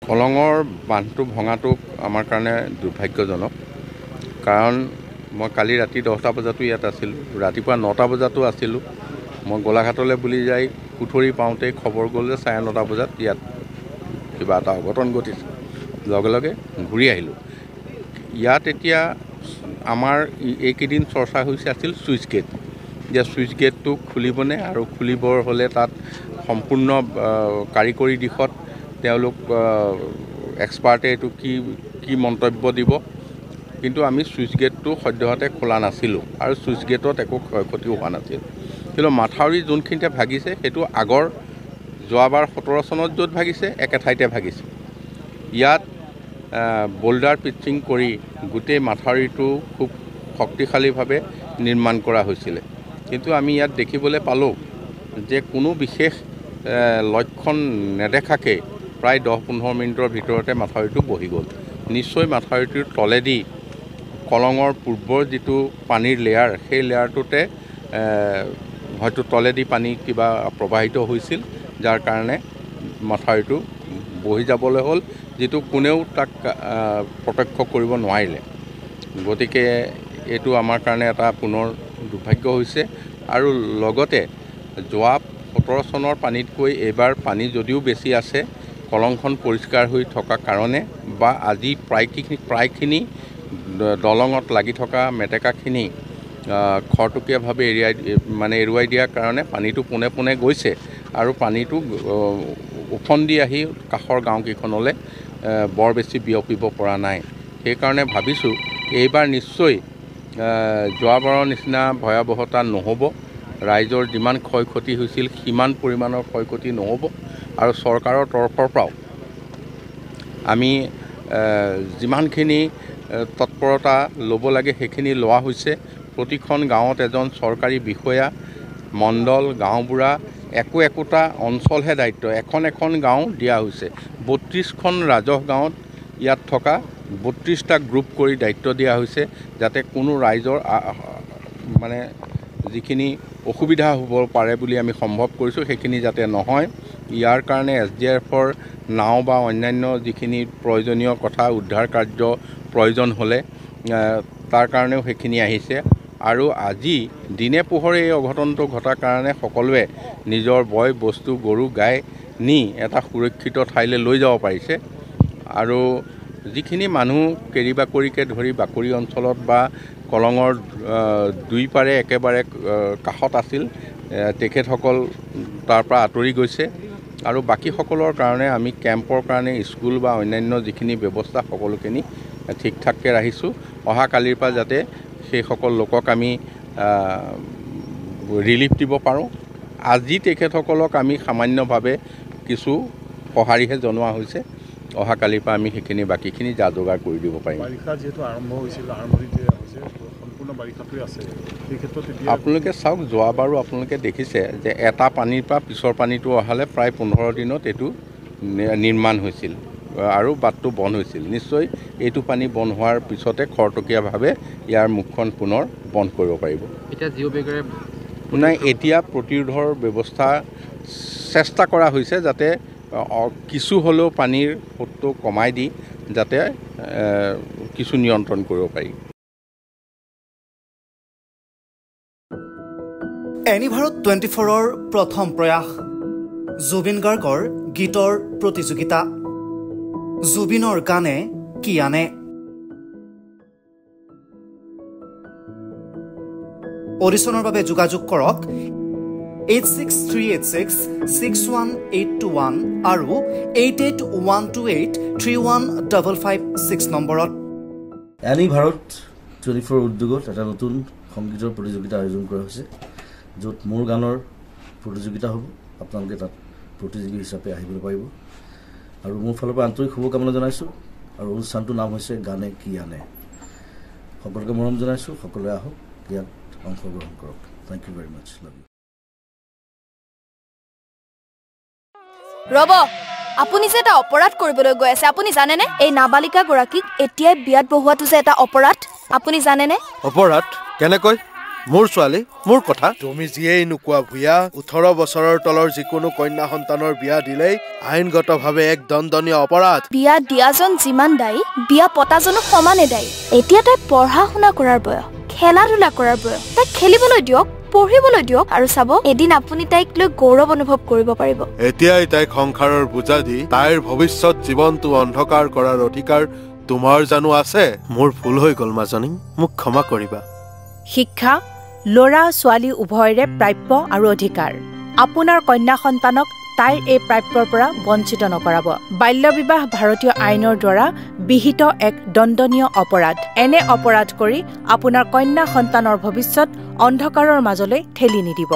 কলঙৰ বান্ধটো ভঙাটো আমাৰ কাৰণে দুৰ্ভাগ্যজনক কাৰণ মই কালি ৰাতি 10টা বজাতো ইয়াত আছিলোঁ ৰাতিপুৱা 9টা বজাতো আছিলোঁ মই গোলাঘাটলৈ বুলি যাই কুঠৰি পাওঁতে খবৰ গ'ল যে 9:30 বজাত ইয়াত কিবা এটা অঘটন ঘটিছে লগে লগে ঘূৰি আহিলোঁ ইয়াত এতিয়া আমাৰ এইকেইদিন চৰ্চা হৈছে আছিল চুইচ গেট যে চুইচ গেটটো খুলিবনে আৰু খুলিবৰ হ'লে তাত সম্পূৰ্ণ কাৰিকৰী দিশত তেওঁলোক এক্সপাৰ্টে এইটো কি মন্তব্য দিব কিন্তু আমি চুইচ গেটটো সদ্যহতে খোলা নাছিলোঁ আৰু চুইচ গেটত একো ক্ষয়ক্ষতি হোৱা নাছিল কিন্তু মাথাউৰি যোনখিনিতে ভাগিছে সেইটো আগৰ যোৱাবাৰ 17 চনত য'ত ভাগিছে একে ঠাইতে ভাগিছে ইয়াত বোল্ডাৰ পিচিং কৰি গোটেই মাথাউৰিটো খুব শক্তিশালীভাৱে নিৰ্মাণ কৰা হৈছিলে কিন্তু আমি ইয়াত দেখিবলৈ পালোঁ যে কোনো বিশেষ লক্ষণ নেদেখাকে প্ৰায় 10-15 মিনিটৰ ভিতৰতে মাথাউৰিটো বহি গ'ল নিশ্চয় মাথাউৰিটোৰ তলেদি কলঙৰ পূৰ্বৰ যিটো পানীৰ লেয়াৰ সেই লেয়াৰটোতে হয়তো তলেদি পানী কিবা প্ৰবাহিত হৈছিল যাৰ কাৰণে মাথাউৰিটো বহি যাবলৈ হ'ল যেটো কোনেও তাক প্ৰত্যক্ষ কৰিব নোৱাৰিলে গতিকে এইটো আমাৰ কাৰণে এটা পুনৰ দুৰ্ভাগ্য হৈছে আৰু লগতে যোৱা 17 চনৰ পানীতকৈ এবাৰ পানী যদিও বেছি আছে কলংখন পৰিষ্কাৰ হৈ থকা কাৰণে বা আজি প্ৰায়খিনি দলঙত লাগি থকা মেটেকাখিনি খৰটকীয়াভাৱে এৰুৱাই দিয়াৰ কাৰণে পানীটো পোনে পোনে গৈছে আৰু পানীটো উফন্দি আহি কাষৰ গাঁওকেইখনলৈ বৰ বেছি বিয়পিব পৰা নাই সেইকাৰণে ভাবিছোঁ এইবাৰ নিশ্চয় যোৱাবাৰৰ নিচিনা ভয়াৱহতা নহ'ব ৰাইজৰ যিমান ক্ষয়ক্ষতি হৈছিল সিমান পৰিমাণৰ ক্ষয়ক্ষতি নহ'ব আৰু চৰকাৰৰ তৰফৰ পৰাও আমি যিমানখিনি তৎপৰতা ল'ব লাগে সেইখিনি লোৱা হৈছে প্ৰতিখন গাঁৱত এজন চৰকাৰী বিষয়া মণ্ডল গাঁওবুঢ়া একোটা অঞ্চলহে দায়িত্ব এখন গাঁও দিয়া হৈছে 32খন ৰাজহ গাঁৱত ইয়াত থকা 32টা গ্ৰুপ কৰি দায়িত্ব দিয়া হৈছে যাতে কোনো ৰাইজৰ মানে যিখিনি অসুবিধা হ'ব পাৰে বুলি আমি সম্ভৱ কৰিছোঁ সেইখিনি যাতে নহয় ইয়াৰ কাৰণে SDRFৰ নাও বা অন্যান্য যিখিনি প্ৰয়োজনীয় কথা উদ্ধাৰ কাৰ্য প্ৰয়োজন হ'লে তাৰ কাৰণেও সেইখিনি আহিছে আৰু আজি দিনে পোহৰে এই অঘটনটো ঘটাৰ কাৰণে সকলোৱে নিজৰ বয় বস্তু গৰু গাই নি এটা সুৰক্ষিত ঠাইলৈ লৈ যাব পাৰিছে আৰু যিখিনি মানুহ কেৰিবাকৰিকে ধৰি বাকৰি অঞ্চলত বা কলঙৰ দুই পাৰে একেবাৰে কাষত আছিল তেখেতসকল তাৰ পৰা আঁতৰি গৈছে আৰু বাকীসকলৰ কাৰণে আমি কেম্পৰ কাৰণে স্কুল বা অন্যান্য যিখিনি ব্যৱস্থা সকলোখিনি ঠিক ঠাককৈ ৰাখিছোঁ অহা কালিৰ পৰা যাতে সেইসকল লোকক আমি ৰিলিফ দিব পাৰোঁ আজি তেখেতসকলক আমি সামান্যভাৱে কিছু সঁহাৰিহে জনোৱা হৈছে অহা কালিৰ পৰা আমি সেইখিনি বাকীখিনি যা যোগাৰ কৰি দিব পাৰিম বাৰিষা যেহেতু আৰম্ভ হৈছিল আৰম্ভণিতে হৈছে সম্পূৰ্ণ বাৰিষাটোৱে আছে এই ক্ষেত্ৰত আপোনালোকে চাওক যোৱাবাৰো আপোনালোকে দেখিছে যে এটা পানীৰ পৰা পিছৰ পানীটো অহালে প্ৰায় 15 দিনত এইটো নিৰ্মাণ হৈছিল আৰু বাটটো বন্ধ হৈছিল নিশ্চয় এইটো পানী বন্ধ হোৱাৰ পিছতে খৰটকীয়াভাৱে ইয়াৰ মুখখন পুনৰ বন্ধ কৰিব পাৰিব এতিয়া জিঅ' বেগেৰে নাই এতিয়া প্ৰতিৰোধৰ ব্যৱস্থা চেষ্টা কৰা হৈছে যাতে কিছু হ'লেও পানীৰ সোঁতটো কমাই দি যাতে কিছু নিয়ন্ত্ৰণ কৰিব পাৰি এনিভাৰত 24ৰ প্ৰথম প্ৰয়াস জুবিন গাৰ্গৰ গীতৰ প্ৰতিযোগিতা জুবিনৰ গানে কি আনে অডিশ্যনৰ বাবে যোগাযোগ কৰক 8638661821 আৰু 8812831556 নম্বৰত এনিভাৰত 24 উদ্যোগত এটা নতুন সংগীতৰ প্ৰতিযোগিতা আয়োজন কৰা হৈছে য'ত মোৰ গানৰ প্ৰতিযোগিতা হ'ব আপোনালোকে তাত প্ৰতিযোগী হিচাপে আহিবলৈ পাৰিব আৰু মোৰ ফালৰ পৰা আন্তৰিক শুভকামনা জনাইছোঁ আৰু অনুষ্ঠানটোৰ নাম হৈছে গানে কি আনে সকলোকে মৰম জনাইছোঁ সকলোৱে আহক ইয়াত অংশগ্ৰহণ কৰক thank you very much love you ৰব আপুনি যে এটা অপৰাধ কৰিবলৈ গৈ আছে আপুনি জানেনে এই নাবালিকা গৰাকীক এতিয়াই বিয়াত বহুৱাটো যে এটা অপৰাধ আপুনি জানেনে অপৰাধ কেনেকৈ মোৰ ছোৱালী মোৰ কথা তুমি যিয়েই নোকোৱা ভূঞা 18 বছৰৰ তলৰ যিকোনো কন্যা সন্তানৰ বিয়া দিলেই আইনগতভাৱে এক দণ্ডনীয় অপৰাধ বিয়া দিয়াজন যিমান দায়ী বিয়া পতাজনো সমানে দায়ী এতিয়া তাই পঢ়া শুনা কৰাৰ বয়স খেলা ধূলা কৰাৰ বয়স তাইক খেলিবলৈ দিয়ক পঢ়িবলৈ দিয়ক আৰু চাব এদিন আপুনি তাইক লৈ গৌৰৱ অনুভৱ কৰিব পাৰিব এতিয়াই তাইক সংসাৰৰ বোজা দি তাইৰ ভৱিষ্যত জীৱনটো অন্ধকাৰ কৰাৰ অধিকাৰ তোমাৰ জানো আছে মোৰ ভুল হৈ গ'ল মাজনী মোক ক্ষমা কৰিবা শিক্ষা ল'ৰা ছোৱালী উভয়ৰে প্ৰাপ্য আৰু অধিকাৰ আপোনাৰ কন্যা সন্তানক তাইৰ এই প্ৰাপ্যৰ পৰা বঞ্চিত নকৰাব বাল্য বিবাহ ভাৰতীয় আইনৰ দ্বাৰা বিহিত এক দণ্ডনীয় অপৰাধ এনে অপৰাধ কৰি আপোনাৰ কন্যা সন্তানৰ ভৱিষ্যত অন্ধকাৰৰ মাজলৈ ঠেলি নিদিব